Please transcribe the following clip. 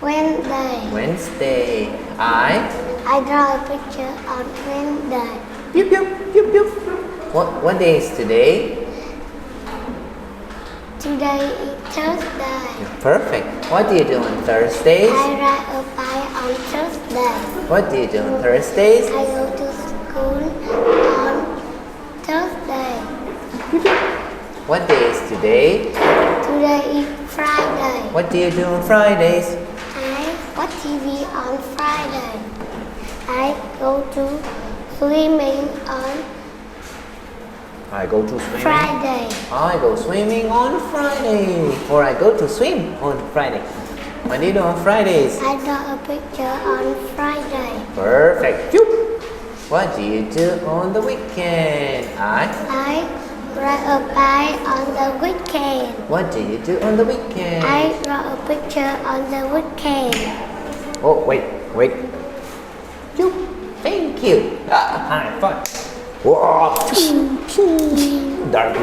Wednesday. Wednesday. I draw a picture on Wednesday. Pew, pew, pew, pew. What day is today? Today is Thursday. Perfect. What do you do on Thursdays? I ride a bike on Thursday. What do you do on Thursdays? I go to school on Thursday. What day is today? Today is Friday. What do you do on Fridays? I watch TV on Friday. I go to swimming on I go to swimming. Friday. I go swimming on Friday. Or I go to swim on Friday. What do you do on Fridays? I draw a picture on Friday. Perfect. Phew. What do you do on the weekend? I ride a bike on the weekend. What do you do on the weekend? I draw a picture on the weekend. Oh, wait. Phew. Thank you. High five. Whoa. Dark